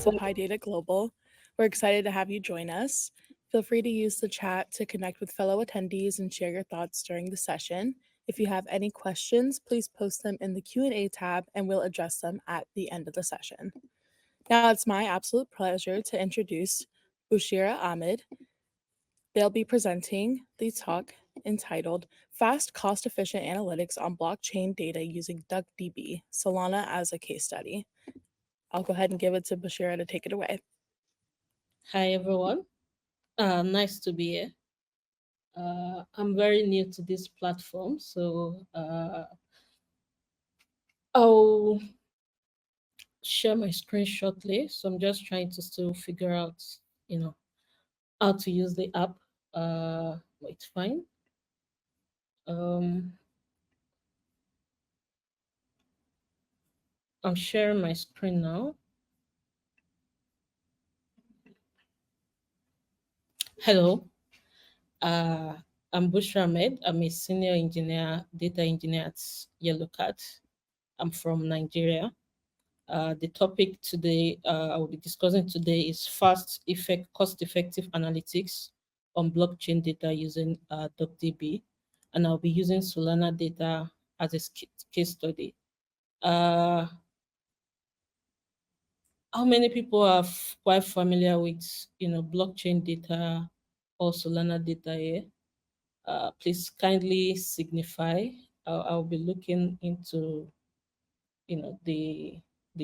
to PyData Global. We're excited to have you join us. Feel free to use the chat to connect with fellow attendees and share your thoughts during the session. If you have any questions, please post them in the Q&A tab and we'll address them at the end of the session. Now it's my absolute pleasure to introduce Busirah Ahmed. They'll be presenting the talk entitled Fast, Cost-Efficient Analytics on Blockchain Data Using DuckDB, Solana as a Case Study. I'll go ahead and give it to Busirah to take it away. Hi, everyone. Nice to be here. I'm very new to this platform, so I'll share my screen shortly. So I'm just trying to still figure out, how to use the app. Wait, fine. I'm sharing my screen now. Hello. I'm Busirah Ahmed. I'm a senior engineer, data engineer at Yellowcat. I'm from Nigeria. The topic today I will be discussing today is fast, cost-effective analytics on blockchain data using DuckDB, and I'll be using Solana data as a case study. How many people are quite familiar with blockchain data or Solana data here? Please kindly signify. I'll be looking into the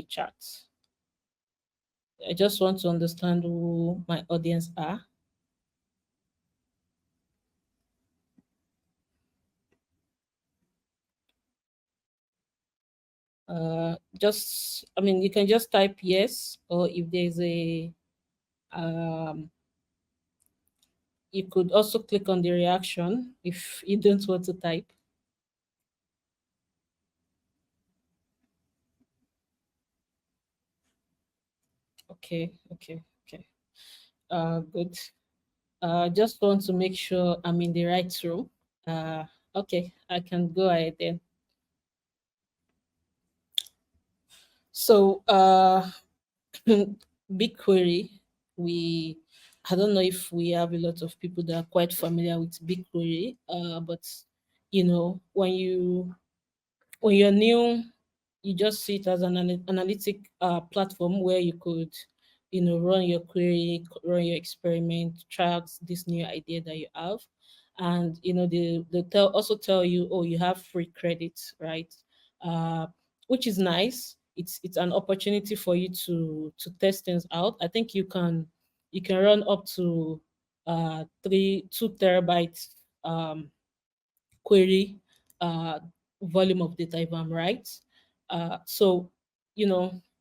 chat. I just want to understand who my audience are. You can just type yes, or if there's a, you could also click on the reaction if you don't want to type. Okay. Good. Just want to make sure I'm in the right room. Okay, I can go ahead then. So, BigQuery, I don't know if we have a lot of people that are quite familiar with BigQuery, but when you're new, you just see it as an analytic platform where you could, run your query, run your experiment, try out this new idea that you have, and they also tell you, oh, you have free credits, right? Which is nice. It's an opportunity for you to test things out. I think you can run up to 2 terabytes query volume of data, if I'm right. So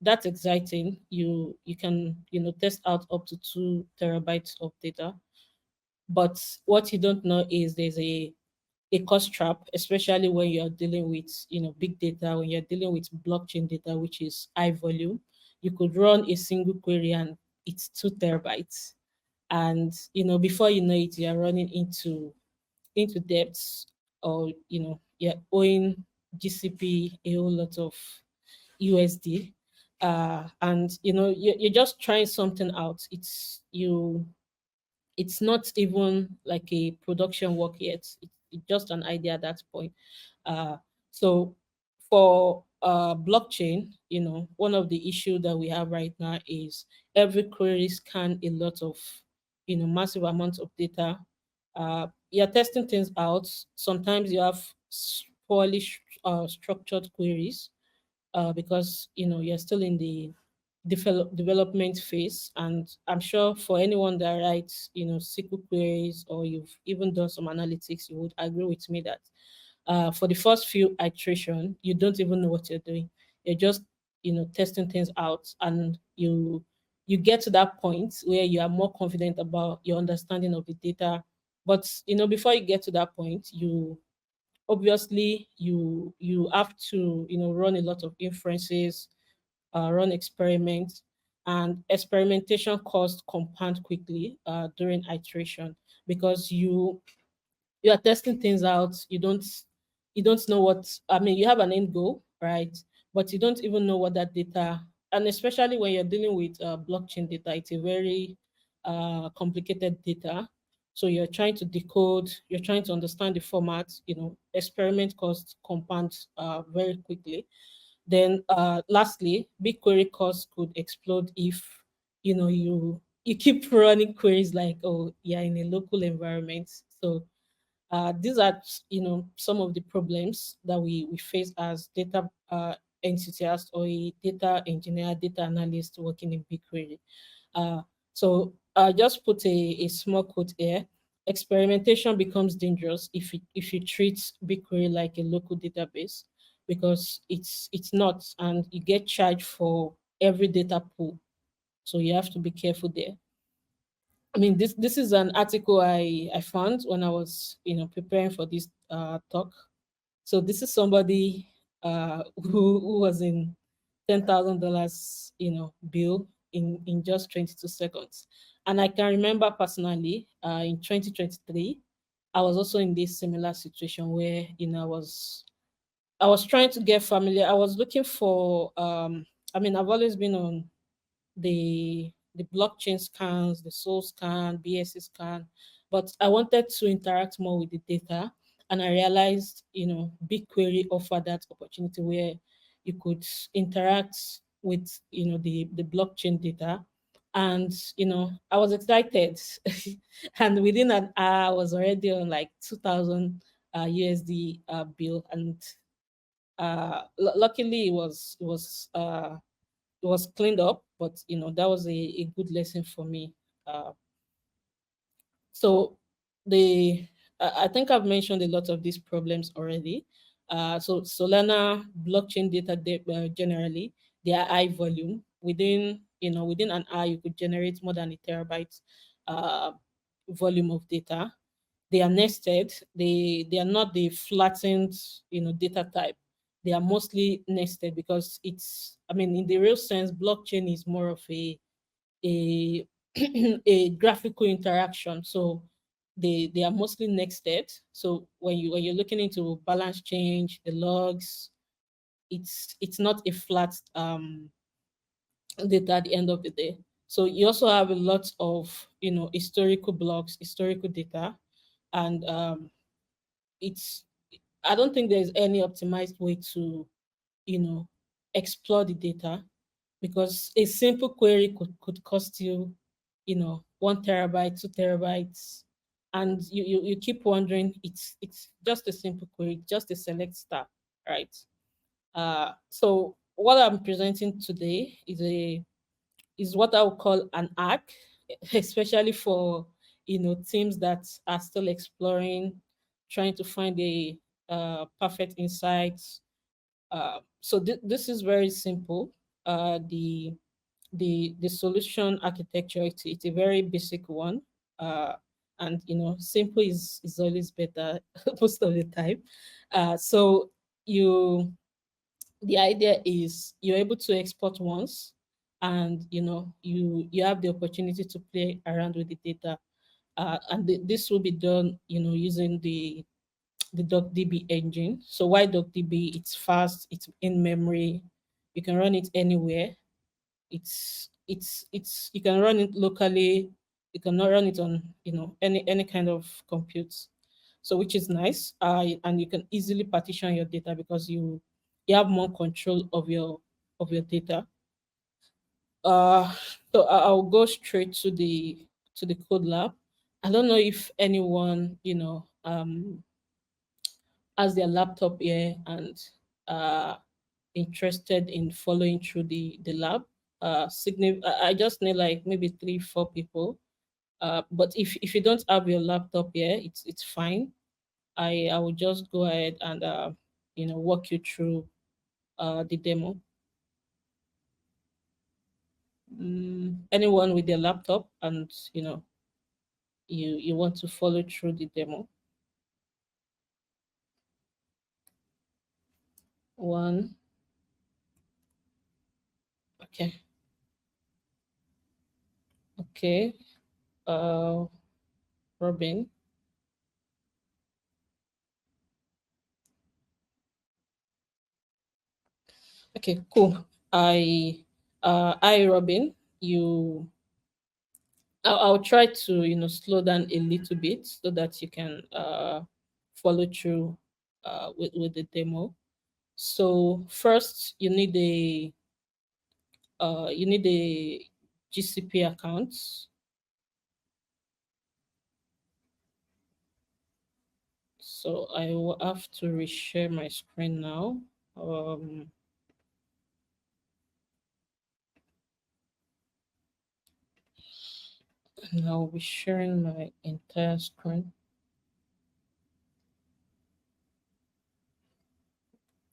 that's exciting. You can test out up to 2 terabytes of data. But what you don't know is there's a cost trap, especially when you're dealing with big data, when you're dealing with blockchain data, which is high volume. You could run a single query and it's 2 terabytes, and before you know it, you're running into debts, or you're owing GCP a whole lot of USD, and you're just trying something out. It's not even like a production work yet. It's just an idea at that point. So for blockchain, one of the issues that we have right now is every query scan a lot of, massive amounts of data. You're testing things out. Sometimes you have poorly structured queries, because you're still in the development phase. And I'm sure for anyone that writes SQL queries, or you've even done some analytics, you would agree with me that for the first few iteration, you don't even know what you're doing. You're just testing things out, and you get to that point where you are more confident about your understanding of the data. But before you get to that point, obviously you have to run a lot of inferences, run experiments, and experimentation costs compound quickly during iteration, because you are testing things out. You don't know what, I mean, you have an end goal, right? But you don't even know what that data and especially when you're dealing with blockchain data, it's a very complicated data. So you're trying to decode, you're trying to understand the format, experiment costs compound very quickly. Then lastly, BigQuery costs could explode if you keep running queries like, oh, yeah, in a local environment. So these are some of the problems that we face as data enthusiasts or a data engineer, data analyst working in BigQuery. Uh, so just put a small quote here. Experimentation becomes dangerous if you treat BigQuery like a local database, because it's not, and you get charged for every data pool. So you have to be careful there. I mean, this is an article I found when I was preparing for this talk. So this is somebody who was in $10,000 bill in just 22 seconds, and I can remember personally in 2023 I was also in this similar situation where I was trying to get familiar. I was looking for I mean, I've always been on the blockchain scans, the soul scan, BSC scan, but I wanted to interact more with the data, and I realized BigQuery offered that opportunity where you could interact with the blockchain data, and I was excited, and within an hour I was already on like 2,000 USD bill, and luckily it was cleaned up, but that was a good lesson for me. Uh, so the I think I've mentioned a lot of these problems already. So Solana blockchain data generally, they are high volume. Within an hour you could generate more than a terabyte uh, volume of data. They are nested. They are not the flattened data type. They are mostly nested because it's, I mean, in the real sense, blockchain is more of a a graphical interaction. So they are mostly nested. So when you're looking into balance change, the logs, it's not a flat data at the end of the day. So you also have a lot of historical blocks, historical data, and it's I don't think there's any optimized way to you know explore the data, because a simple query could cost you 1 terabyte, 2 terabytes, and you keep wondering. It's just a simple query, just a select star, right? So what I'm presenting today is what I would call an arc, especially for teams that are still exploring, trying to find a perfect insight. So this is very simple. The solution architecture, it's a very basic one, uh, and simple is always better most of the time. So you the idea is you're able to export once, and you have the opportunity to play around with the data, and this will be done using the DuckDB engine. So why DuckDB? It's fast, it's in memory, you can run it anywhere. It's you can run it locally, you can not run it on any kind of compute. So which is nice, and you can easily partition your data because you have more control of your data. uh so I'll go straight to the code lab. I don't know if anyone has their laptop here and uh interested in following through the lab. I just need like maybe 3 4 people. But if you don't have your laptop here, it's fine. I will just go ahead and walk you through the demo. Anyone with their laptop and you want to follow through the demo. One. Okay. Okay. uh Robin. Okay, cool. I Robin, I'll try to slow down a little bit so that you can follow through with the demo. So first, you need a GCP account. So I will have to reshare my screen now. And I'll be sharing my entire screen.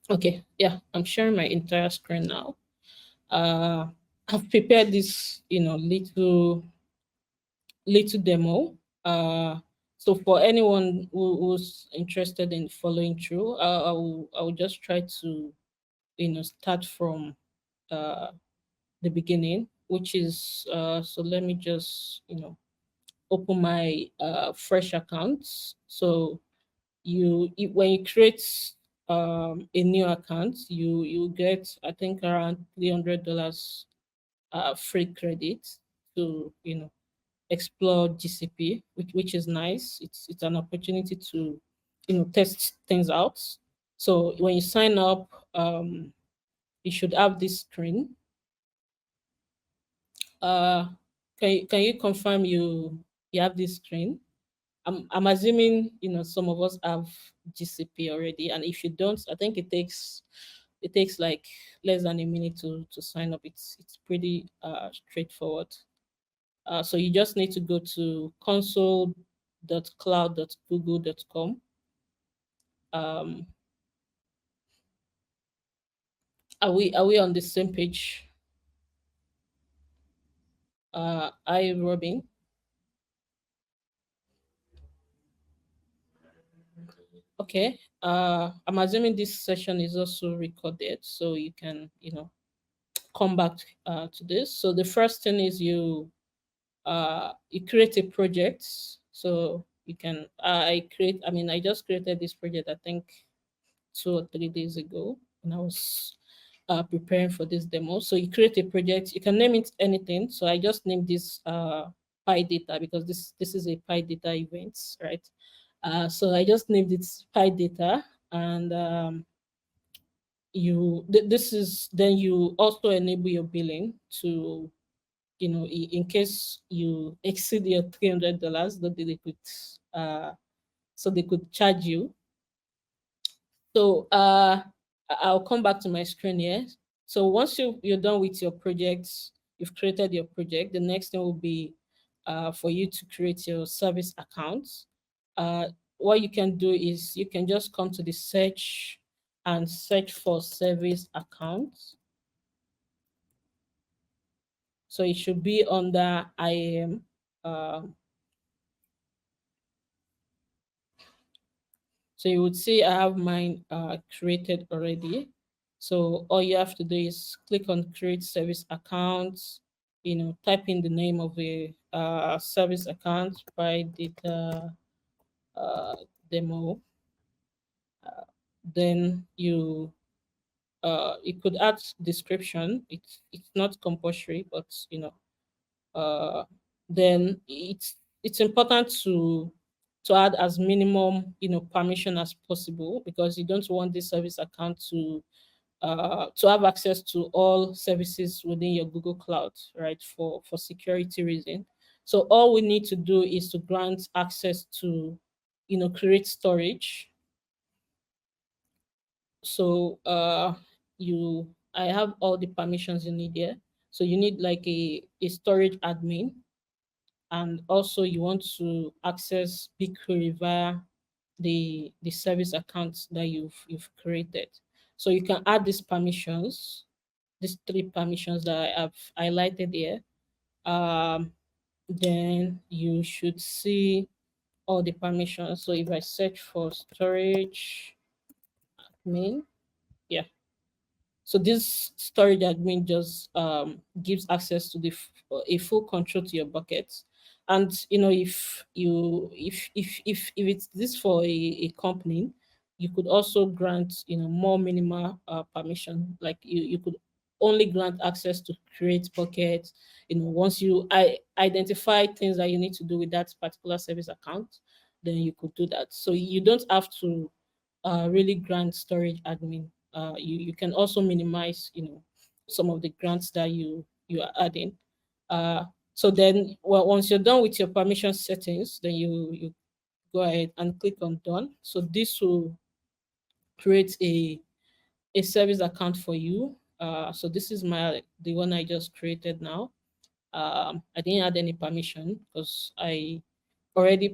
Okay, yeah, I'm sharing my entire screen now. I've prepared this, little demo. So for anyone who's interested in following through, I will just try to, start from the beginning, which is so let me just, open my fresh account. So when you create a new account, you get, I think, around $300 free credit to explore GCP, which is nice. It's an opportunity to test things out. So when you sign up, you should have this screen. uh can you confirm you have this screen? I'm assuming some of us have GCP already, and if you don't, I think it takes like less than a minute to sign up. It's pretty straightforward. So you just need to go to console.cloud.google.com. Um, are we on the same page? I Robin. Okay. I'm assuming this session is also recorded, so you can come back to this. So the first thing is you create a project. So you can I just created this project, I think 2 or 3 days ago, when I was preparing for this demo. So you create a project, you can name it anything. So I just named this PyData, because this is a PyData event, right? So I just named it PyData. And this is, then you also enable your billing to, in case you exceed your $300, that they could charge you. So I'll come back to my screen here. So once you're done with your project, you've created your project, the next thing will be for you to create your service account. What you can do is you can just come to the search and search for service accounts. So it should be under IAM. So you would see I have mine created already. So all you have to do is click on create service accounts, type in the name of the service account, PyData demo. Then you could add description. It's not compulsory, but uh, then it's important to add as minimum permission as possible, because you don't want this service account to have access to all services within your Google Cloud, right? For security reason. So all we need to do is to grant access to create storage. So I have all the permissions you need here. So you need like a storage admin, and also you want to access BigQuery via the service accounts that you've created. So you can add these permissions, these 3 permissions that I have highlighted here. Then you should see all the permissions. So if I search for storage admin, yeah. So this storage admin just gives access to a full control to your buckets. And if it's this for a company, you could also grant more minimal permission. Like you could only grant access to create buckets. Once you identify things that you need to do with that particular service account, then you could do that. So you don't have to really grant storage admin. You can also minimize, some of the grants that you are adding. Uh, so then, well, once you're done with your permission settings, then you go ahead and click on done. So this will create a service account for you. So this is the one I just created now. I didn't add any permission because I already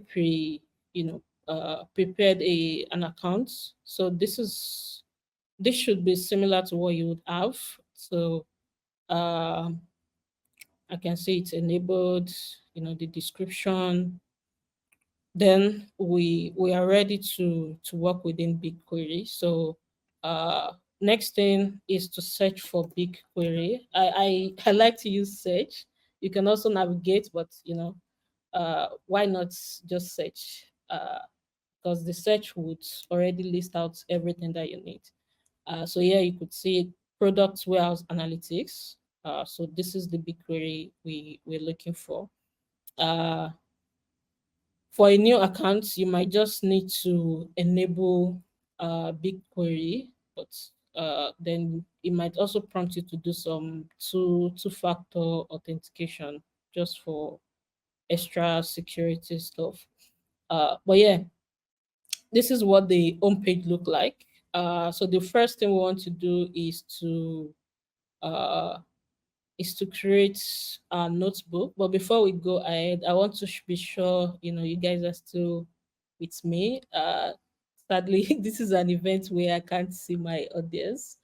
prepared an account. So this should be similar to what you would have. So um I can see it's enabled, the description. Then we are ready to work within BigQuery. So next thing is to search for BigQuery. I like to use search. You can also navigate, but why not just search? Because the search would already list out everything that you need. So here you could see product warehouse analytics. So this is the BigQuery we're looking for. Uh, for a new account, you might just need to enable BigQuery, but then it might also prompt you to do some two-factor authentication just for extra security stuff. But yeah, this is what the homepage look like. So the first thing we want to do uh, is to create a notebook. But before we go ahead, I want to be sure you guys are still with me. Sadly, this is an event where I can't see my audience.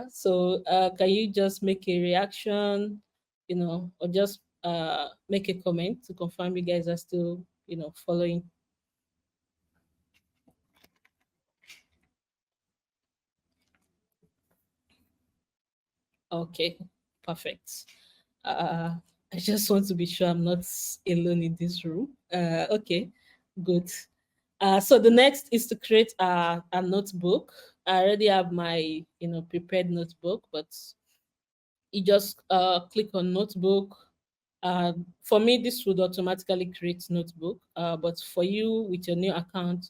So can you just make a reaction, or just make a comment to confirm you guys are still following? Okay, perfect. Uh, I just want to be sure I'm not alone in this room. Okay, good. So the next is to create a notebook. I already have my prepared notebook, but you just click on notebook. For me, this would automatically create notebook. But for you with your new account,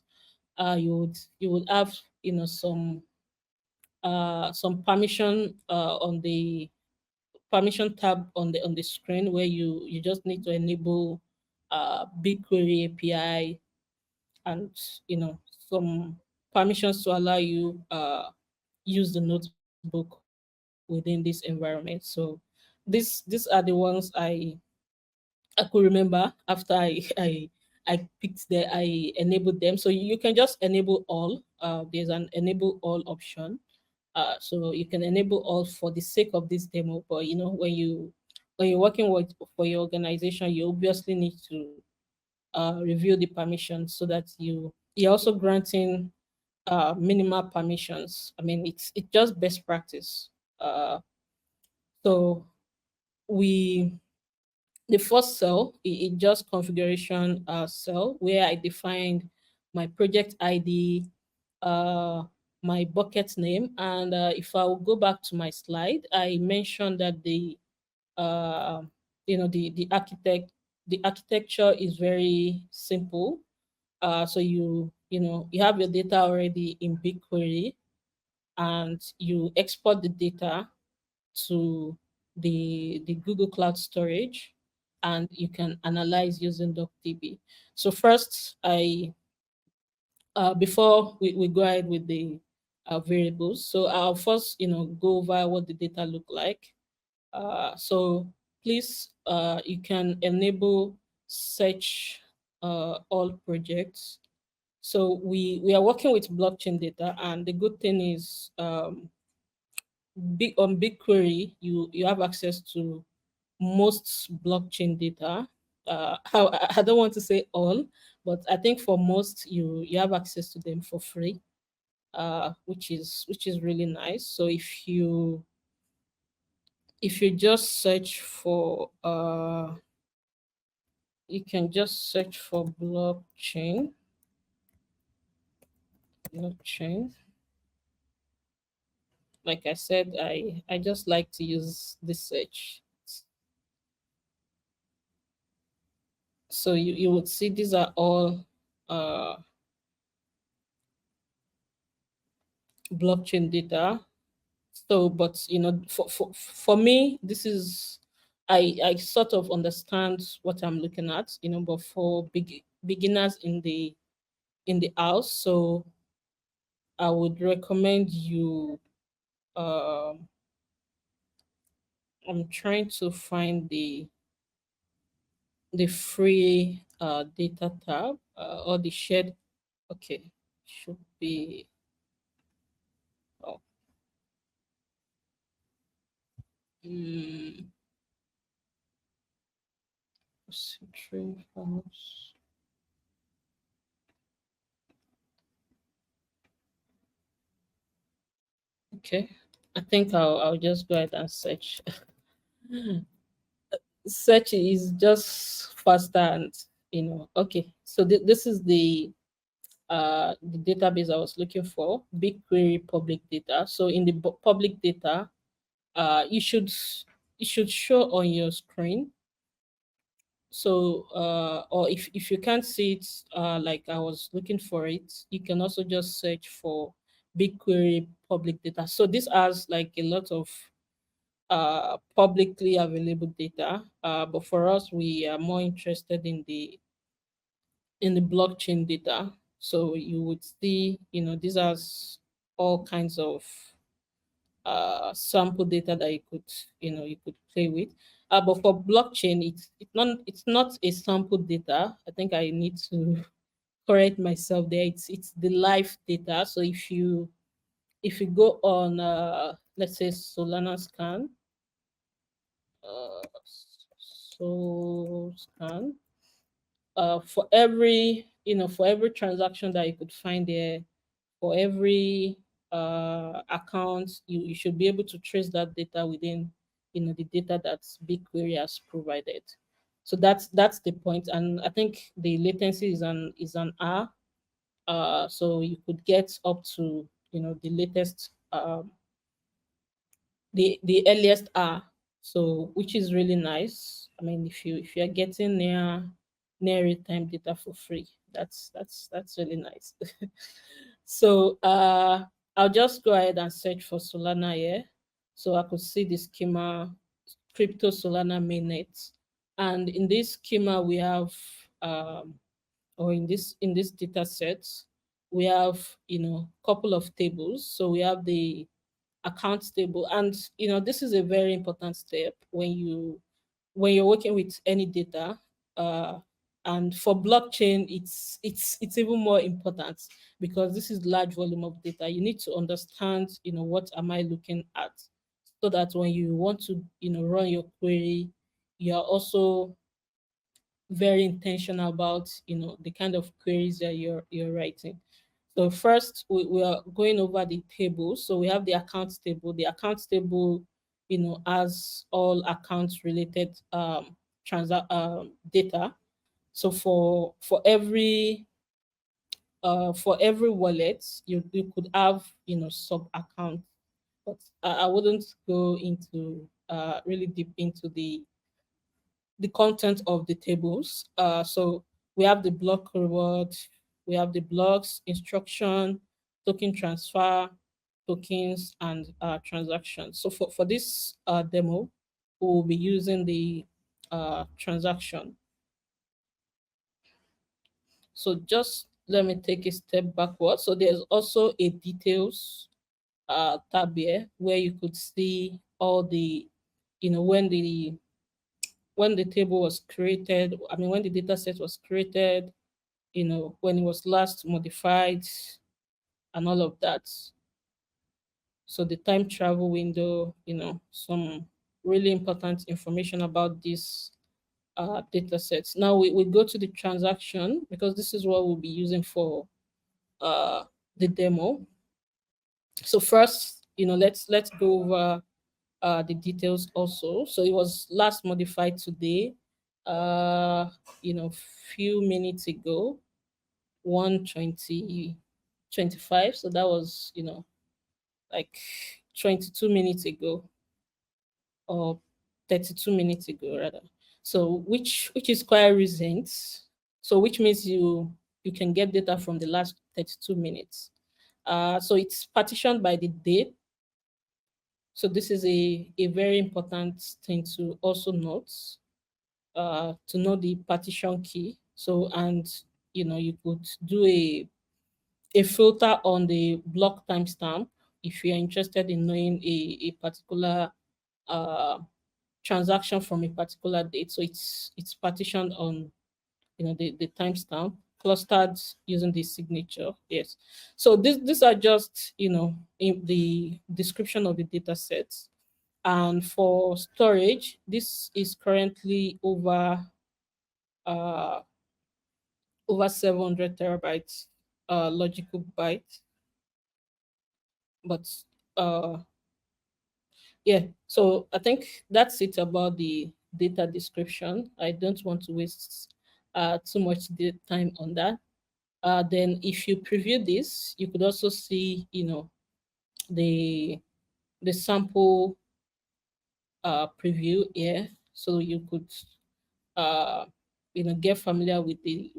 you would have some permission on the permission tab on the screen where you just need to enable BigQuery API and some permissions to allow you use the notebook within this environment. So these are the ones I could remember after I picked I enabled them. So you can just enable all. There's an enable all option. So you can enable all for the sake of this demo. But when you're working with for your organization, you obviously need to review the permissions so that you're also granting minimal permissions. I mean, it's just best practice. So we the first cell it just configuration cell where I defined my project ID, uh, my bucket name, and if I will go back to my slide, I mentioned that uh, the architecture is very simple. So you have your data already in BigQuery, and you export the data to the Google Cloud storage, and you can analyze using DuckDB. So first, before we go ahead with the variables, so I'll first go over what the data look like. So please, you can enable search all projects. So we are working with blockchain data, and the good thing is big on BigQuery, you have access to most blockchain data. I don't want to say all, but I think for most you have access to them for free, which is really nice. So if you just search for you can just search for blockchain. like I said, I just like to use this search. So you would see these are all uh, blockchain data. So, but for me, this is I sort of understand what I'm looking at, but for beginners in the house, so I would recommend you. Um, I'm trying to find the free data tab or the shared. Okay, should be. Oh, mm, concentrate files. Okay, I think I'll just go ahead and search. Search is just faster and okay. So this is the database I was looking for, BigQuery public data. So in the public data, you should it should show on your screen. So or if you can't see it, like I was looking for it, you can also just search for BigQuery public data. So this has like a lot of publicly available data, but for us we are more interested in the blockchain data. So you would see, these are all kinds of sample data that you could play with. But for blockchain, it's not a sample data. I think I need to correct myself there. It's the live data. So if you go on let's say Solana scan, uh, so scan for every transaction that you could find there, for every account, you should be able to trace that data within the data that BigQuery has provided. So that's the point, and I think the latency is an R. So you could get up to the latest the earliest R, so which is really nice. I mean, if you're getting near real time data for free, that's really nice. So I'll just go ahead and search for Solana here, so I could see the schema crypto Solana mainnet, and in this schema we have or in this data set we have couple of tables. So we have the account table, and this is a very important step when you're working with any data, uh, and for blockchain it's even more important, because this is large volume of data. You need to understand what am I looking at, so that when you want to run your query, you are also very intentional about the kind of queries that you're writing. So first we are going over the table. So we have the accounts table. The accounts table has all accounts related data. So for every wallet, you could have sub accounts, but I wouldn't go into really deep into the content of the tables. So we have the block reward, we have the blocks, instruction, token transfer, tokens, and transactions. So for this demo, we will be using the transaction. So just let me take a step backward. So there's also a details tab here, where you could see all the, when the table was created, I mean, when the data set was created, when it was last modified, and all of that. So the time travel window, some really important information about these data sets. Now we go to the transaction, because this is what we'll be using for uh, the demo. So first, let's go over the details also. So it was last modified today, few minutes ago, 1:20:25. So that was, like 22 minutes ago, or 32 minutes ago rather. So which is quite recent. So which means you can get data from the last 32 minutes. So it's partitioned by the date. So this is a very important thing to also note, to know the partition key. So, and you could do a filter on the block timestamp if you're interested in knowing a particular uh, transaction from a particular date. So it's partitioned on the timestamp, clustered using the signature. Yes. So these are just in the description of the data sets. And for storage, this is currently uh over 700 terabytes logical bytes. But uh yeah, so I think that's it about the data description. I don't want to waste too much time on that. Then if you preview this, you could also see, the the sample preview here. So you could uh, get familiar with the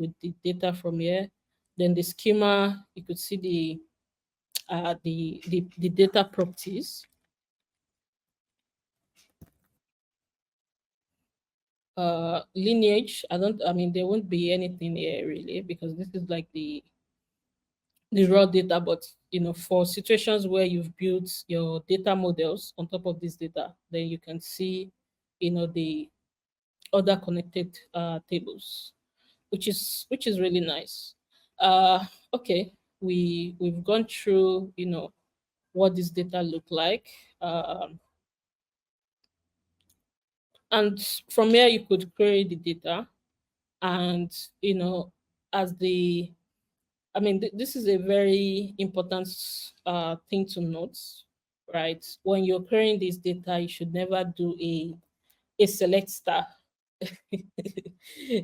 data from here. Then the schema, you could see the data properties. Lineage, I mean there won't be anything here really, because this is like the raw data. But for situations where you've built your data models on top of this data, then you can see the other connected tables, which is really nice. Okay, we've gone through what this data look like. And from here you could query the data. And as the I mean, this is a very important thing to note, right? When you're querying this data, you should never do a select star.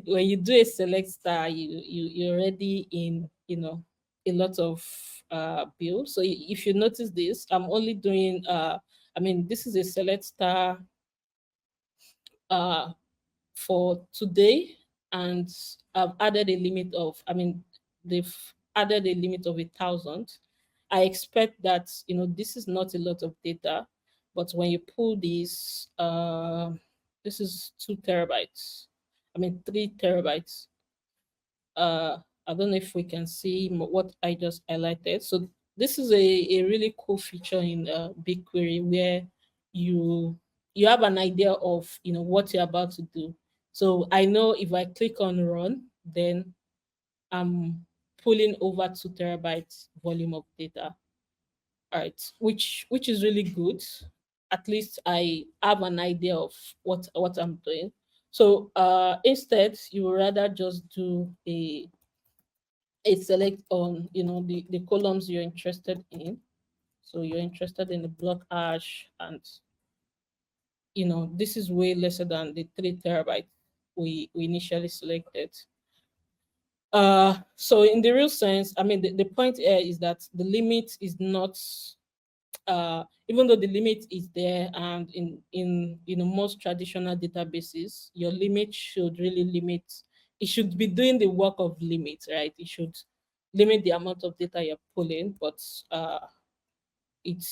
When you do a select star, you're already in a lot of build. So if you notice this, I'm only doing I mean, this is a select star uh for today, and I've added a limit of, I mean, they've added a limit of 1,000. I expect that this is not a lot of data, but when you pull this is 2 terabytes. I mean 3 terabytes. uh I don't know if we can see what I just highlighted. So this is a really cool feature in BigQuery, where you you have an idea of what you're about to do. So I know if I click on run, then I'm pulling over 2 terabytes volume of data. All right, which is really good. At least I have an idea of what I'm doing. So instead, you would rather just do a select on the columns you're interested in. So you're interested in the block hash, and this is way lesser than the 3 terabytes we initially selected. So in the real sense, I mean, the point here is that the limit is not even though the limit is there, and in most traditional databases, your limit should really limit, it should be doing the work of limit, right? It should limit the amount of data you're pulling. But it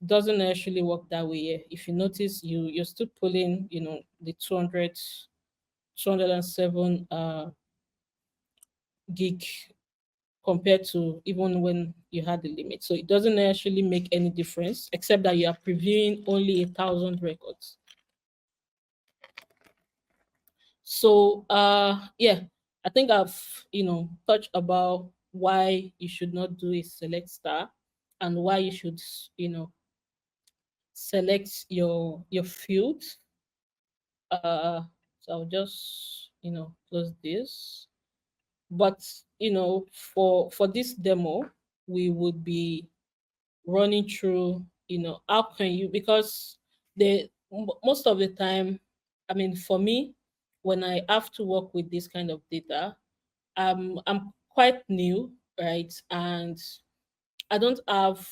doesn't actually work that way. If you notice, you're still pulling the 207 gig, compared to even when you had the limit. So it doesn't actually make any difference, except that you are previewing only 1,000 records. So yeah, I think I've touched about why you should not do a select star, and why you should select your field. So I'll just close this. But for this demo, we would be running through how can you, because most of the time, I mean, for me, when I have to work with this kind of data, I'm quite new, right? And I don't have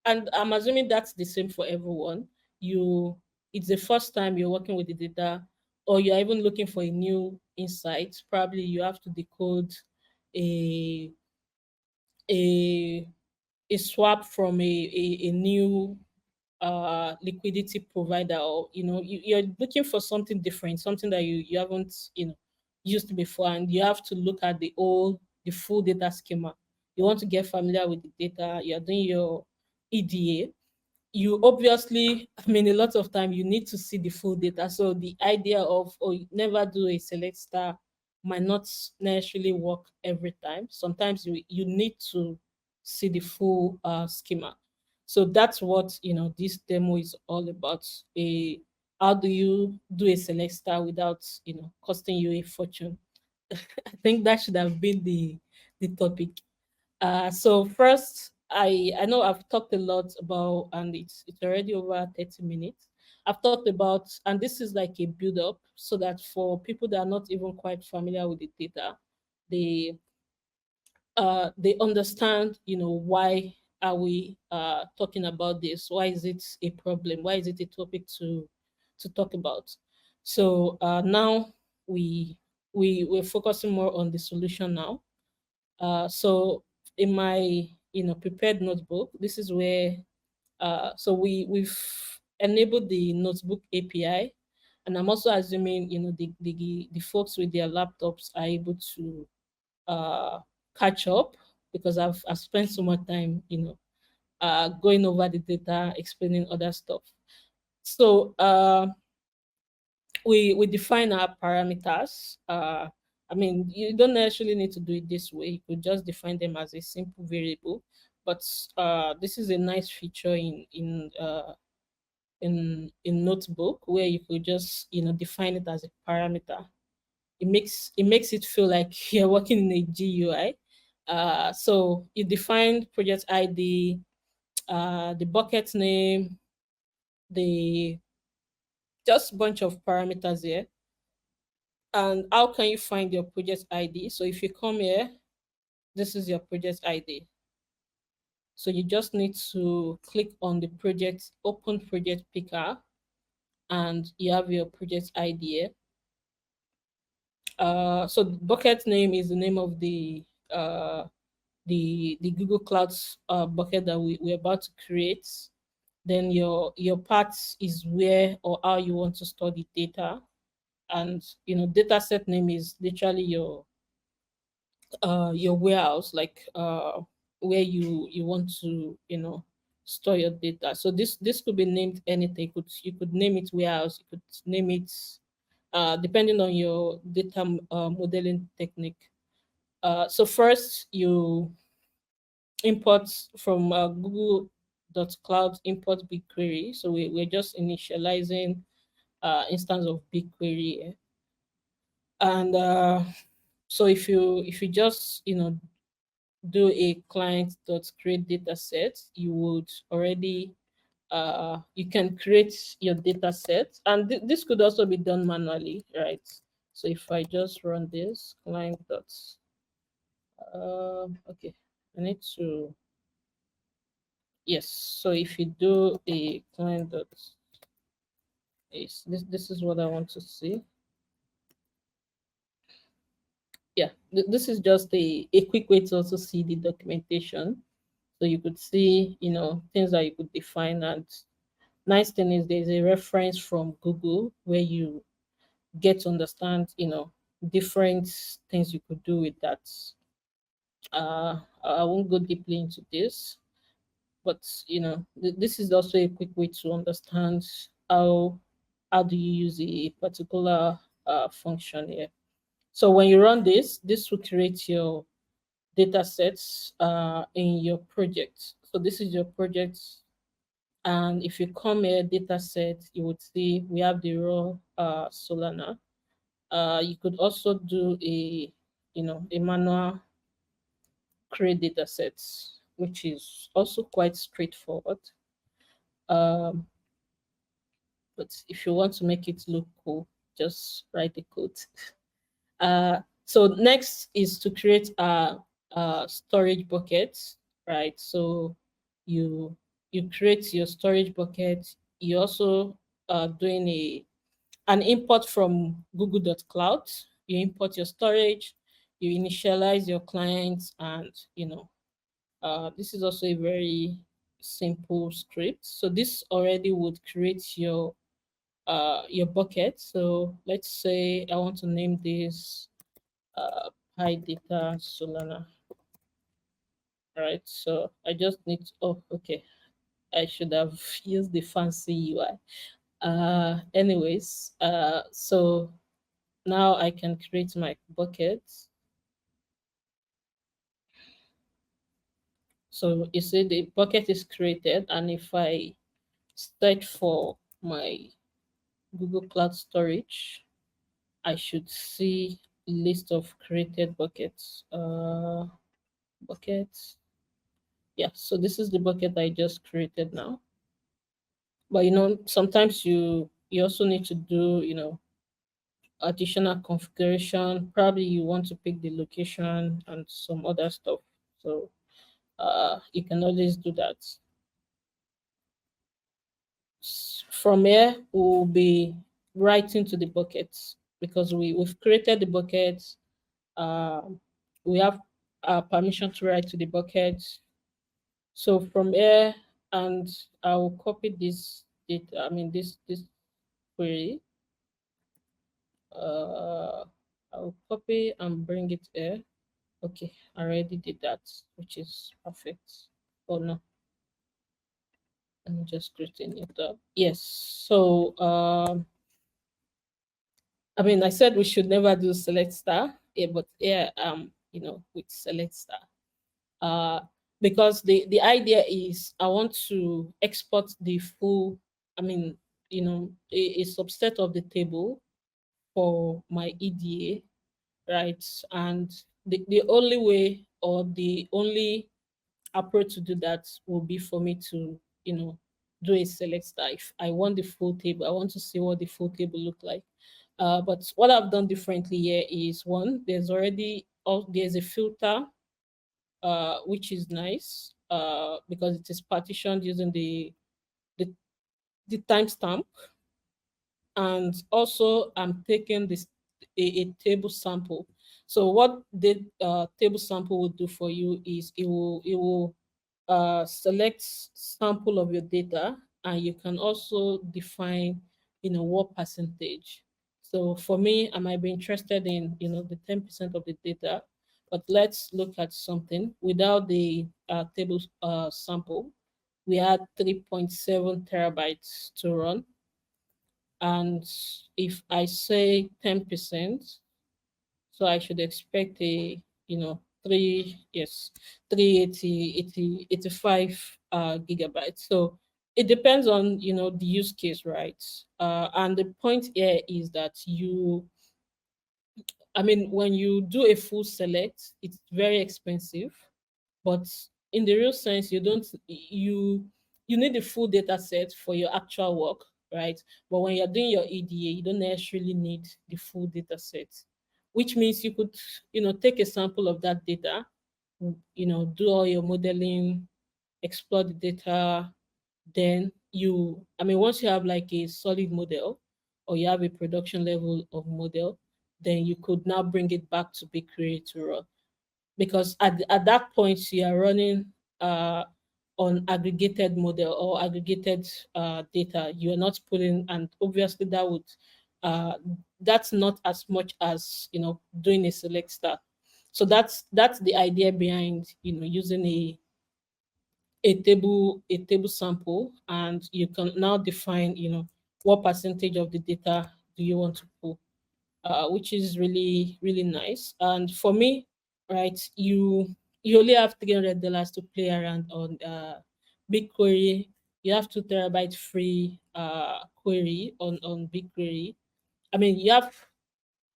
and I'm assuming that's the same for everyone. It's the first time you're working with the data, or you're even looking for a new insight. Probably you have to decode a a a swap from a new liquidity provider, or you're looking for something different, something that you haven't used before, and you have to look at the full data schema. You want to get familiar with the data. You're doing your EDA. You obviously, I mean, a lot of time you need to see the full data. So the idea of, oh, you never do a select star might not necessarily work every time. Sometimes you need to see the full schema. So that's what this demo is all about. A How do you do a select star without costing you a fortune? I think that should have been the topic. So first, I know I've talked a lot about, and it's already over 30 minutes. I've talked about, and this is like a build up, so that for people that are not even quite familiar with the data, they they understand, why are we talking about this? Why is it a problem? Why is it a topic to talk about? So now we we're focusing more on the solution now. So in my prepared notebook, this is where so we've enabled the notebook API, and I'm also assuming the folks with their laptops are able to uh, catch up, because I've spent so much time going over the data, explaining other stuff. So we define our parameters. I mean, you don't necessarily need to do it this way. You could just define them as a simple variable. But this is a nice feature in Notebook, where you could just define it as a parameter. It makes it feel like you're working in a GUI. So you define project ID, the bucket name, the just bunch of parameters here. And how can you find your project ID? So if you come here, this is your project ID. So you just need to click on the project, open project picker, and you have your project ID here. So the bucket name is the name of the Google Clouds bucket that we're about to create. Then your path is where or how you want to store the data, and data set name is literally your warehouse, like where you want to store your data. So this could be named anything. You could name it warehouse. You could name it depending on your data modeling technique. So first you import from Google.cloud import BigQuery. So we're just initializing instance of BigQuery here. And so if you just do a client.create data set, you would already you can create your data set, and this could also be done manually, right? So if I just run this client dot okay, I need to, yes. So if you do a client dot is this is what I want to see. Yeah, this is just a quick way to also see the documentation. So you could see things that you could define. And nice thing is there's a reference from Google where you get to understand different things you could do with that. I won't go deeply into this, but this is also a quick way to understand how do you use a particular function here. So when you run this will create your data sets in your project. So this is your project, and if you come here data set, you would see we have the raw Solana. You could also do a manual create data sets, which is also quite straightforward. Um, but if you want to make it look cool, just write the code. So next is to create a storage bucket, right? So you you create your storage bucket. You also doing an import from Google.cloud. You import your storage, you initialize your clients, and this is also a very simple script. So this already would create your bucket. So let's say I want to name this PyData Solana. All right. So I just need to, oh, okay. I should have used the fancy UI. Anyways, so now I can create my bucket. So you see the bucket is created, and if I search for my Google Cloud Storage, I should see list of created buckets. Buckets. Yeah, so this is the bucket I just created now. But sometimes you also need to do, additional configuration. Probably you want to pick the location and some other stuff. So you can always do that. From here, we'll be writing to the buckets because we've created the buckets. Uh, we have permission to write to the buckets. So from here, and I will copy this data. I mean this query. I'll copy and bring it here. Okay, I already did that, which is perfect. Oh no, I'm just creating it up. Yes. So I mean, I said we should never do select star. Yeah, but yeah, with select star. Uh, because the idea is I want to export the full, I mean, a subset of the table for my EDA, right? And the only way or the only approach to do that will be for me to, do a select star. If I want the full table, I want to see what the full table look like. But what I've done differently here is one, there's a filter, which is nice because it is partitioned using the, the timestamp. And also I'm taking a table sample. So what the table sample will do for you is it will select sample of your data, and you can also define what percentage. So for me, I might be interested in the 10% of the data, but let's look at something without the table sample. We had 3.7 terabytes to run, and if I say 10%, so I should expect a, three, yes, 85 gigabytes. So it depends on, the use case, right? And the point here is that I mean, when you do a full select, it's very expensive, but in the real sense, you need the full data set for your actual work, right? But when you're doing your EDA, you don't necessarily need the full data set, which means you could, take a sample of that data, do all your modeling, explore the data, then I mean, once you have like a solid model or you have a production level of model, then you could now bring it back to BigQuery to run. Because at that point, you are running uh, on aggregated model or aggregated data. You are not putting, and obviously uh, that's not as much as, doing a select star. So that's the idea behind, using a table sample, and you can now define what percentage of the data do you want to pull, which is really really nice. And for me, right, you only have $300 to play around on BigQuery. You have 2 terabyte free query on BigQuery. I mean, you have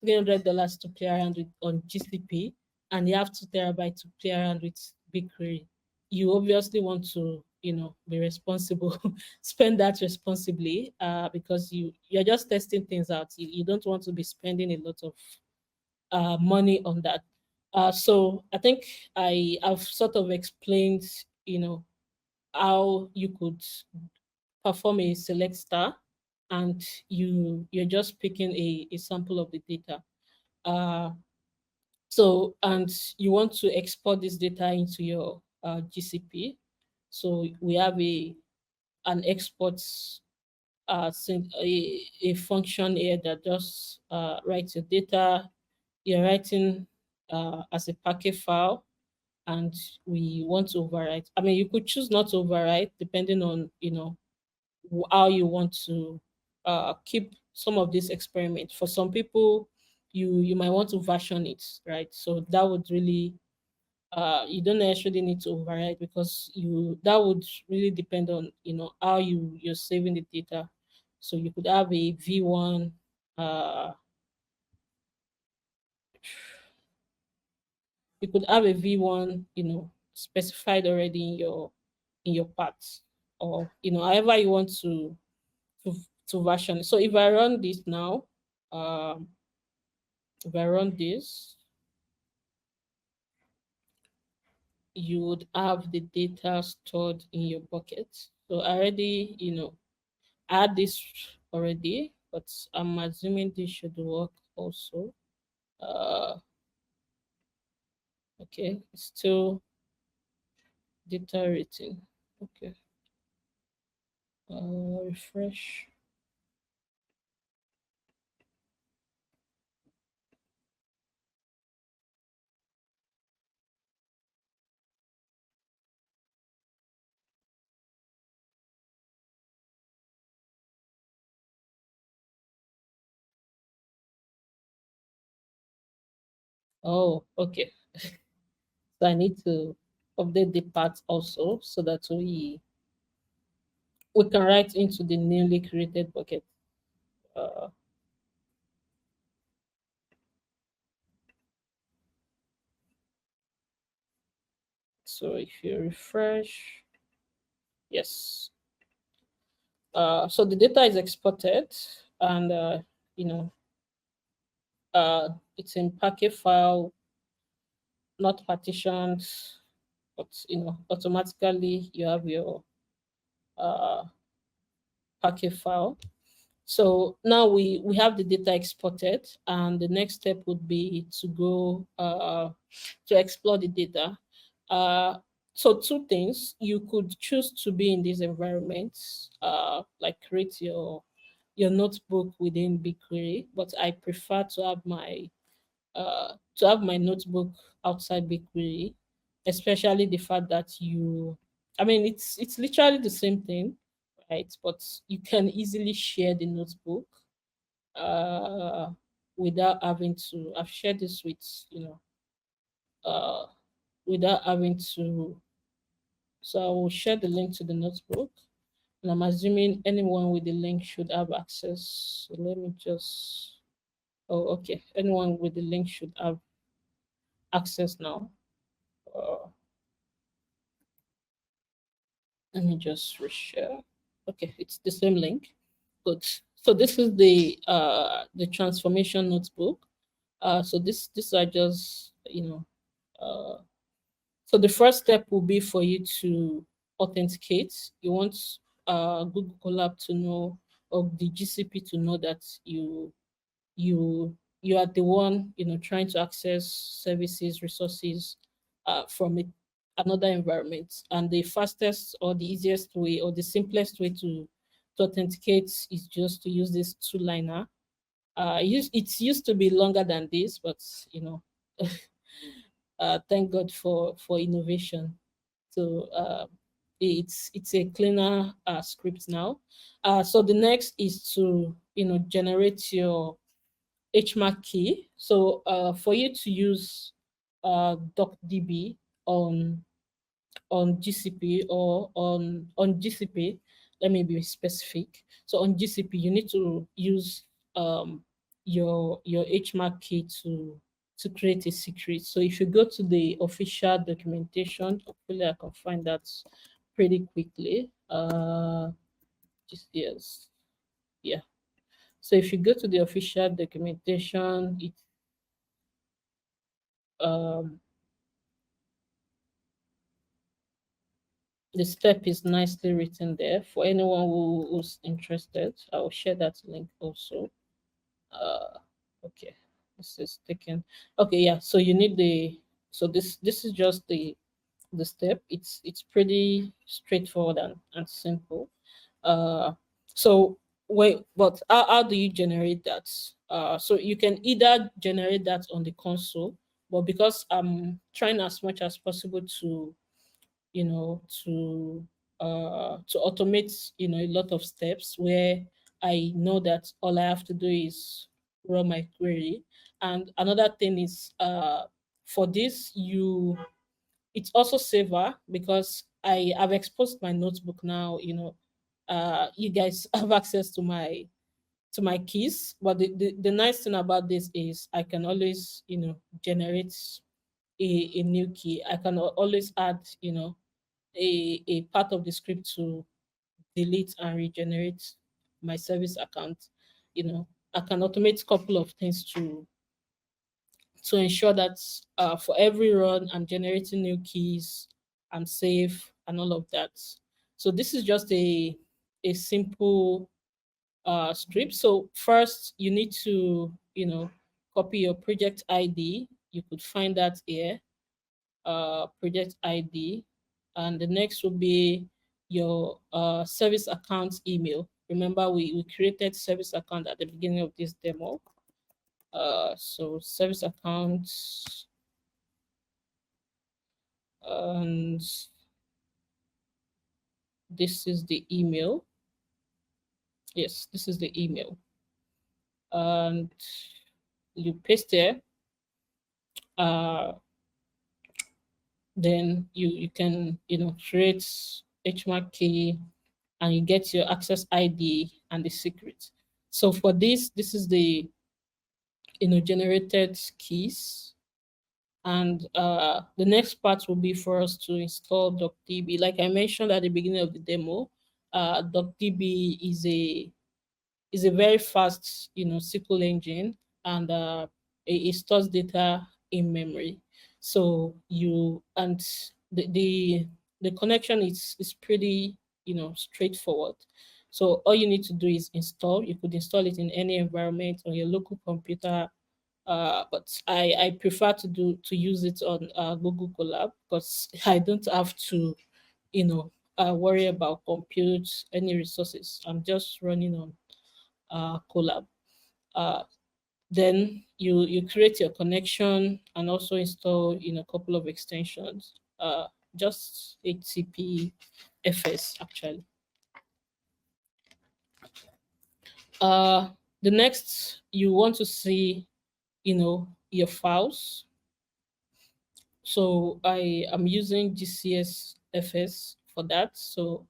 $300 to play around with on GCP, and you have 2 terabytes to play around with BigQuery. You obviously want to, be responsible, spend that responsibly, because you're just testing things out. You don't want to be spending a lot of money on that. So I think I've sort of explained, how you could perform a select star, and you're just picking a sample of the data. Uh, so and you want to export this data into your GCP. So we have an export a function here that just writes your data. You're writing as a Parquet file, and we want to overwrite. I mean, you could choose not to overwrite depending on how you want to keep some of this experiment. For some people, you might want to version it, right? So that would really you don't necessarily need to override, because you that would really depend on how you're saving the data. So you could have a v1 uh you could have a v1 specified already in your parts, or however you want to to version it. So if I run this now, um if I run this, you would have the data stored in your bucket. So I already add this already, but I'm assuming this should work also. Uh, okay, it's still data rating. Okay, refresh. Oh, okay. So I need to update the path also, so that we can write into the newly created bucket. Uh, so if you refresh, yes. So the data is exported, and you know, it's in Parquet file, not partitioned, but automatically you have your uh, Parquet file. So now we have the data exported, and the next step would be to go to explore the data. Uh, so two things: you could choose to be in these environments, like create your notebook within BigQuery, but I prefer to have my notebook outside BigQuery, especially the fact that I mean, it's literally the same thing, right? But you can easily share the notebook uh, without having to. I've shared this with uh, without having to. So I will share the link to the notebook, and I'm assuming anyone with the link should have access. So let me just. Oh, okay. Anyone with the link should have access now. Uh, Let me just reshare. Okay, it's the same link. Good. So this is the transformation notebook. So this are just so the first step will be for you to authenticate. You want Google Colab to know, or the GCP to know, that you you are the one trying to access services, resources from another environment. And the fastest or the easiest way or the simplest way to authenticate is just to use this two-liner. It used to be longer than this, but thank God for innovation. So it's a cleaner script now. So the next is to generate your HMAC key. So for you to use DuckDB on GCP, or on GCP, let me be specific. So on GCP, you need to use your HMAC key to create a secret. So if you go to the official documentation, hopefully I can find that pretty quickly. Just yes, yeah. So if you go to the official documentation, um the step is nicely written there for anyone who's interested. I'll share that link also. uh okay, this is taken. Okay, yeah, so you need the, so this is just the step. It's pretty straightforward and simple. uh so wait, but how do you generate that? So you can either generate that on the console, but because I'm trying as much as possible to, you know, to automate, you know, a lot of steps where I know that all I have to do is run my query. And another thing is, for this, you, it's also safer because I have exposed my notebook now. You know, you guys have access to my keys. But the nice thing about this is I can always, you know, generate a new key. I can always add, you know, a part of the script to delete and regenerate my service account. You know, I can automate a couple of things to ensure that, for every run I'm generating new keys, I'm safe and all of that. So this is just a simple script. So first you need to, you know, copy your project ID. You could find that here, project ID. And the next will be your service account email. Remember, we created service account at the beginning of this demo. So service accounts, and this is the email. Yes, this is the email. And you paste there. Uh, then you can, you know, create HMAC key, and you get your access ID and the secret. So for this is the, you know, generated keys. And the next part will be for us to install DuckDB. Like I mentioned at the beginning of the demo, DuckDB is a very fast, you know, SQL engine, and it stores data in memory. So you, and the connection is pretty, you know, straightforward. So all you need to do is install. You could install it in any environment on your local computer, but I prefer to use it on Google Colab because I don't have to, you know, worry about compute any resources. I'm just running on Colab. Uh, then you create your connection and also install, you know, a couple of extensions. Just HTTP FS actually. Uh, the next you want to see, you know, your files. So I am using GCSFS for that. So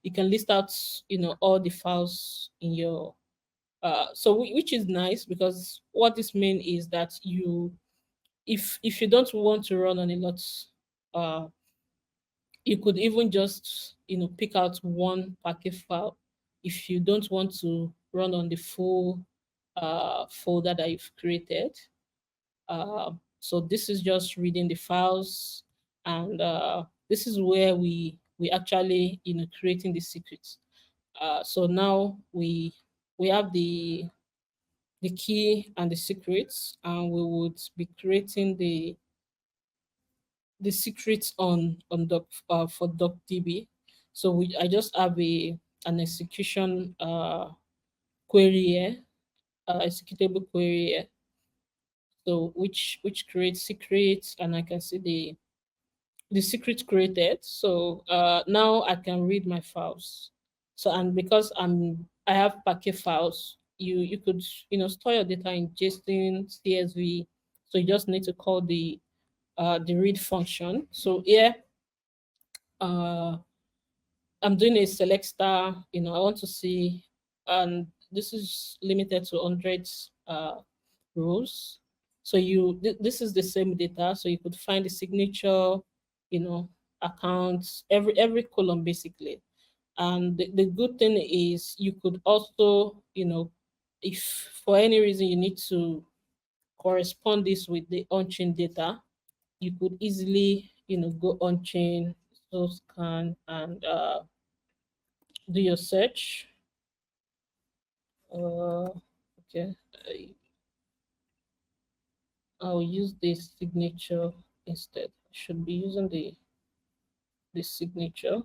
you can list out, you know, all the files in your, which is nice because what this means is that you, if you don't want to run on a lot, uh, you could even just, you know, pick out one package file if you don't want to run on the full folder that you've created. So this is just reading the files, and this is where we actually, you know, creating the secrets. So now we have the key and the secrets, and we would be creating the secrets on doc for DuckDB. So I just have an execution query here, executable query here. So which creates secrets, and I can see the secret created. So now I can read my files. So, and because I have Parquet files, you could, you know, store your data in JSON, CSV. So you just need to call the read function. So here, uh, I'm doing a select star. You know, I want to see, and this is limited to 100 rows. So this is the same data. So you could find the signature, you know, accounts, every column basically. And the good thing is you could also, you know, if for any reason you need to correspond this with the on-chain data, you could easily, you know, go on-chain, So scan and do your search. Okay, I'll use this signature instead. I should be using the signature.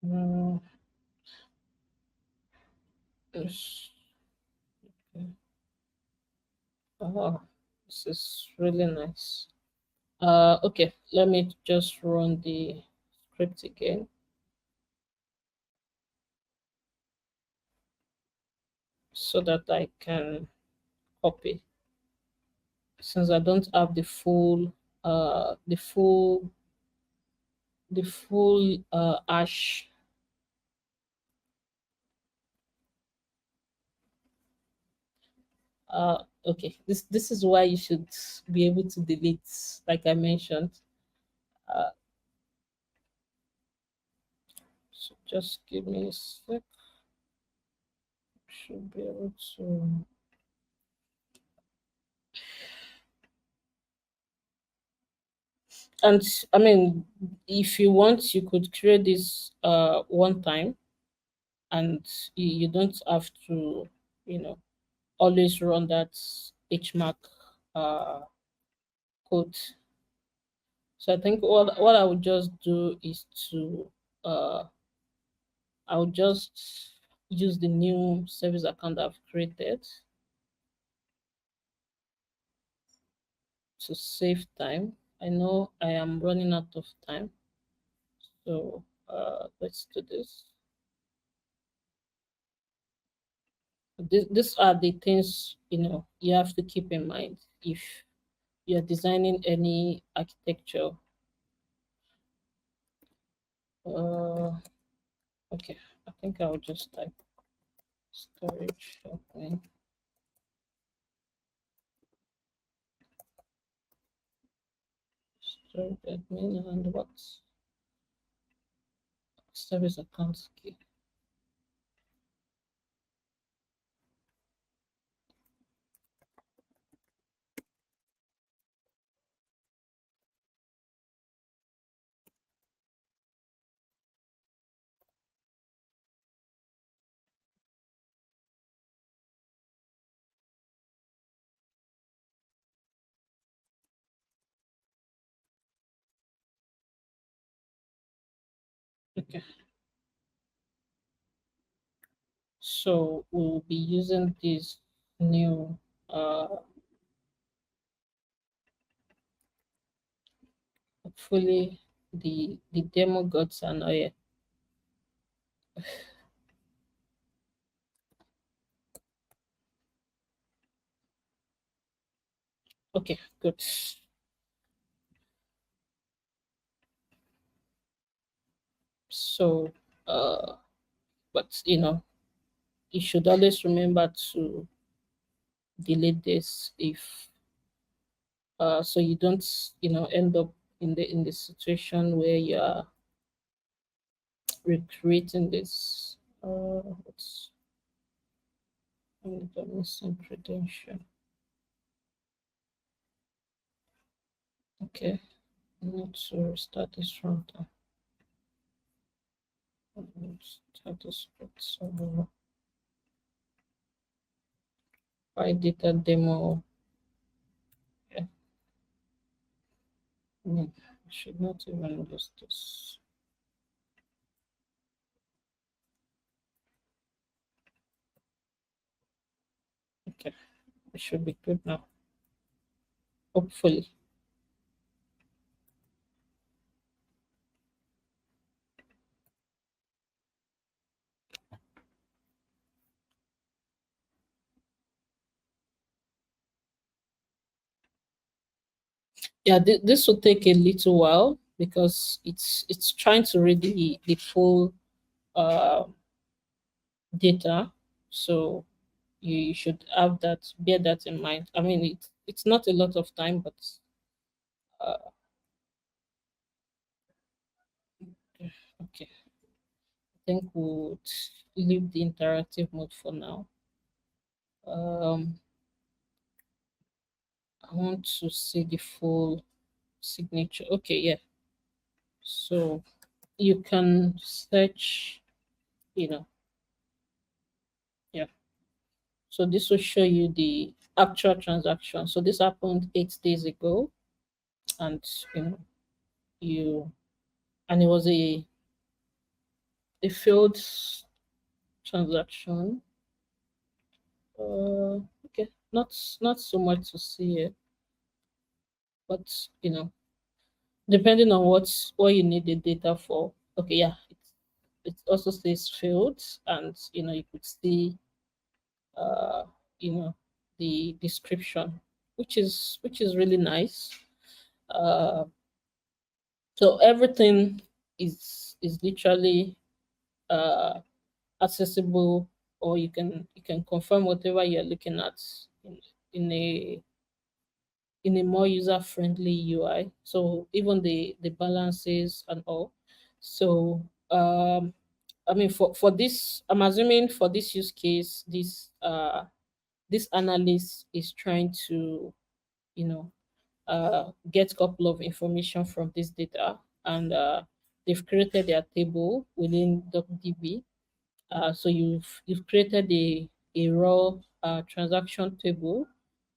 Mm, yes. Okay. Oh, this is really nice. Okay, let me just run the script again so that I can copy. Since I don't have uh the full the full hash. Okay, this is why you should be able to delete, like I mentioned. Uh, so just give me a sec. Should be able to. And I mean, if you want, you could create this one time, and you don't have to, you know, always run that HMAC uh, code. So I think what I would just do is to I would just use the new service account I've created to save time. I know I am running out of time, so let's do this. These are the things you have to keep in mind if you're designing any architecture. Uh, okay, I think I'll just type storage. Okay. Storage admin and what service account key. Okay, so we'll be using this new hopefully the demo gods are not here. Okay, good. So but you should always remember to delete this if so you don't end up in the situation where you are recreating this what's the missing credential. Okay, I need to restart this runtime. Start the script. So PyData demo. Yeah, I should not even use this. Okay, it should be good now. Hopefully. Yeah, this will take a little while because it's trying to read the full uh, data. So you should have that, bear that in mind. I mean, it's not a lot of time, but uh, Okay, I think we'll leave the interactive mode for now. Um, I want to see the full signature. Okay, yeah. So you can search, you know, yeah. So this will show you the actual transaction. So this happened 8 days ago, and you know, you and it was a failed transaction. Okay, not so much to see here, but depending on what you need the data for. Okay, yeah, it also says failed, and you could see uh you know the description, which is really nice. Uh, so everything is literally uh accessible, or you can confirm whatever you're looking at in a in a more user friendly UI. So even the balances and all. So I mean, for this, I'm assuming for this use case, this analyst is trying to you know get a couple of information from this data, and they've created their table within DuckDB. So you've created a raw transaction table.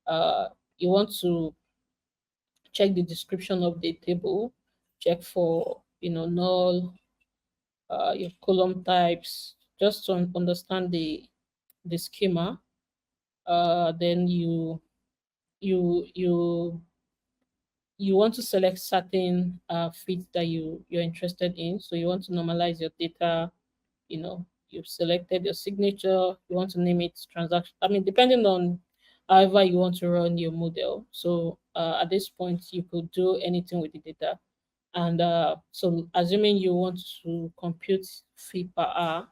You want to check the description of the table, check for null, your column types, just to understand the schema. Then you you want to select certain feeds that you're interested in. So you want to normalize your data. You've selected your signature. You want to name it transaction. I mean, depending on however you want to run your model. So at this point, you could do anything with the data. And so assuming you want to compute fee per hour,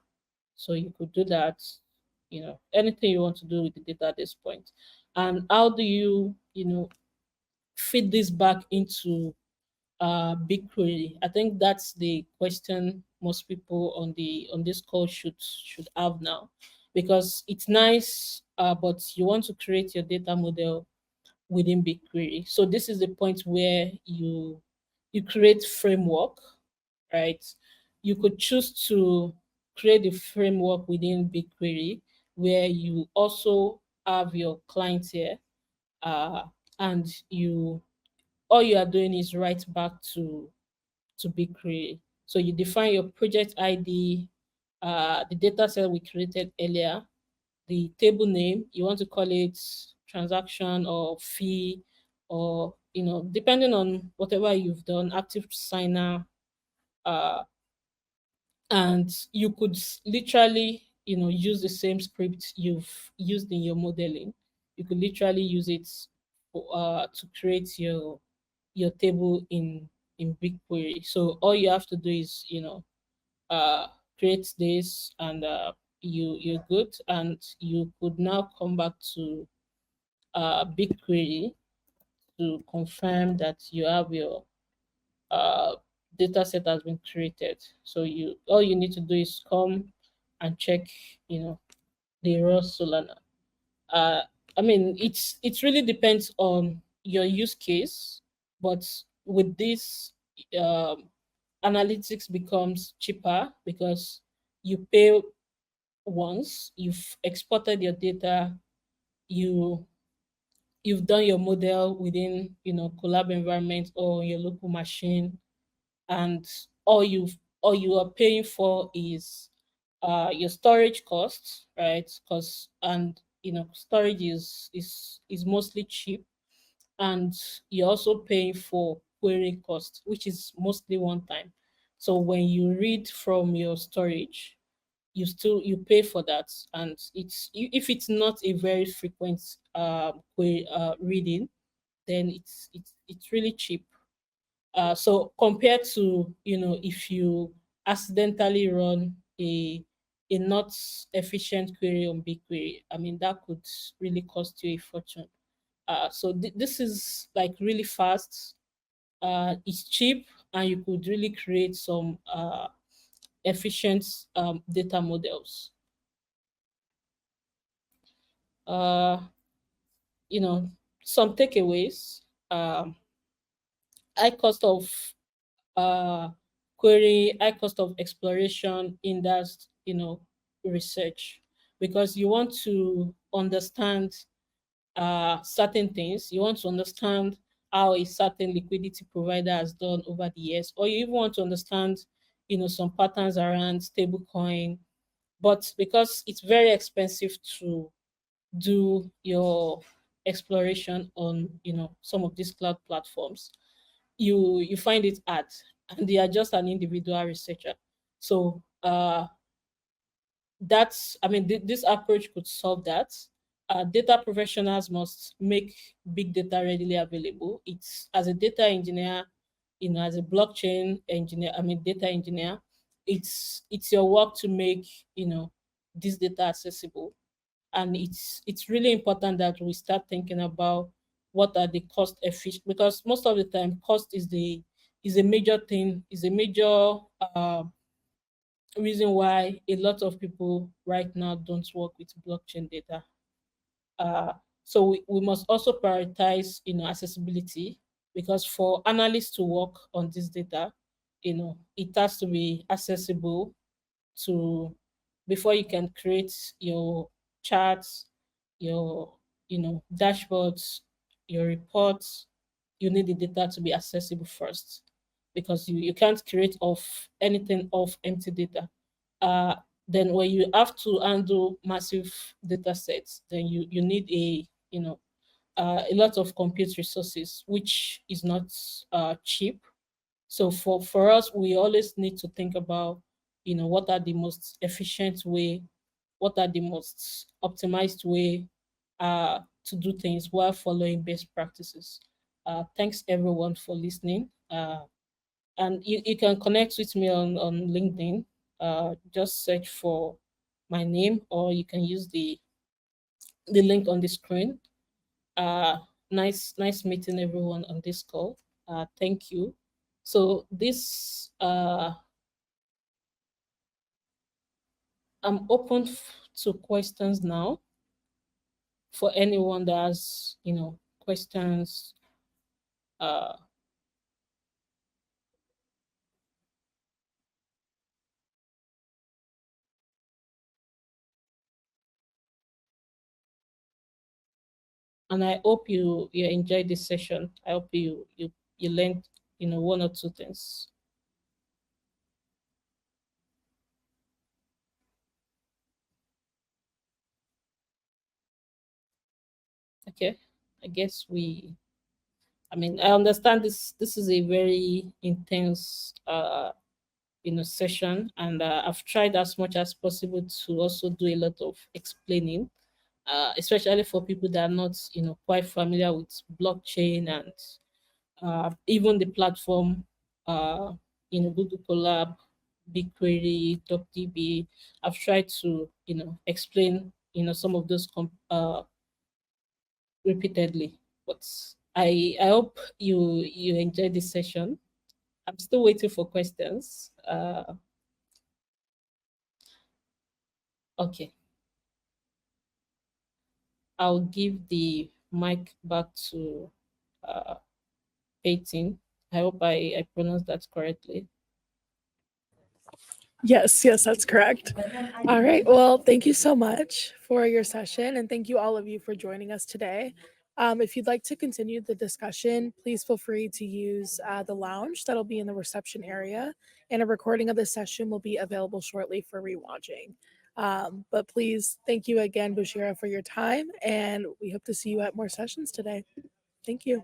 so you could do that, anything you want to do with the data at this point. And how do you feed this back into BigQuery? I think that's the question most people on this call should have now, because it's nice, but you want to create your data model within BigQuery. So this is the point where you create framework, right? You could choose to create a framework within BigQuery where you also have your client here, uh, and you all you are doing is write back to BigQuery. So you define your project ID, the data set we created earlier, the table name. You want to call it transaction or fee, or depending on whatever you've done, active signer, uh, and you could literally use the same script you've used in your modeling. You could literally use it to create your table in BigQuery. So all you have to do is uh, create this, and you're good, and you could now come back to BigQuery to confirm that you have your uh, data set has been created. So all you need to do is come and check, the raw Solana. Uh, I mean, it really depends on your use case, but with this, um, analytics becomes cheaper because you pay once you've exported your data, you you've done your model within collab environment or your local machine, and all you are paying for is your storage costs, right? Because and storage is mostly cheap, and you're also paying for query cost, which is mostly one time. So when you read from your storage, you pay for that, and if it's not a very frequent query reading, then it's really cheap. So compared to if you accidentally run a not efficient query on BigQuery, I mean that could really cost you a fortune. So this is like really fast. It's cheap, and you could really create some efficient data models. Uh, you know, some takeaways: um, high cost of uh, query, high cost of exploration in that research, because you want to understand certain things. You want to understand how a certain liquidity provider has done over the years, or you even want to understand, some patterns around stablecoin. But because it's very expensive to do your exploration on, some of these cloud platforms, you find it hard, and they are just an individual researcher. So this approach could solve that. Data professionals must make big data readily available. It's as a data engineer, as a blockchain engineer, data engineer, it's your work to make, this data accessible. And it's really important that we start thinking about what are the cost efficient, because most of the time cost is a major thing, is a major reason why a lot of people right now don't work with blockchain data. Uh, so we must also prioritize, accessibility, because for analysts to work on this data, it has to be accessible to before you can create your charts, your dashboards, your reports. You need the data to be accessible first, because you can't create off anything off empty data. uh then when you have to handle massive data sets, then you need a lot of compute resources, which is not cheap. So for us, we always need to think about, what are the most efficient way, what are the most optimized way to do things while following best practices. Thanks everyone for listening. And you can connect with me on LinkedIn. Just search for my name, or you can use the link on the screen. Uh, nice meeting everyone on this call. Thank you. So this I'm open to questions now for anyone that has questions. Uh, and I hope you enjoyed this session. I hope you learned one or two things. Okay, I guess I understand this is a very intense session, and I've tried as much as possible to also do a lot of explaining, especially for people that are not quite familiar with blockchain, and even the platform, uh, Google Colab, BigQuery, DuckDB. I've tried to explain some of those repeatedly, but I hope you enjoyed this session. I'm still waiting for questions. Okay, I'll give the mic back to uh, 18. I hope I pronounced that correctly. Yes, that's correct. All right. Well, thank you so much for your session, and thank you all of you for joining us today. If you'd like to continue the discussion, please feel free to use the lounge that'll be in the reception area, and a recording of this session will be available shortly for rewatching. But please, thank you again, Busirah, for your time, and we hope to see you at more sessions today. Thank you.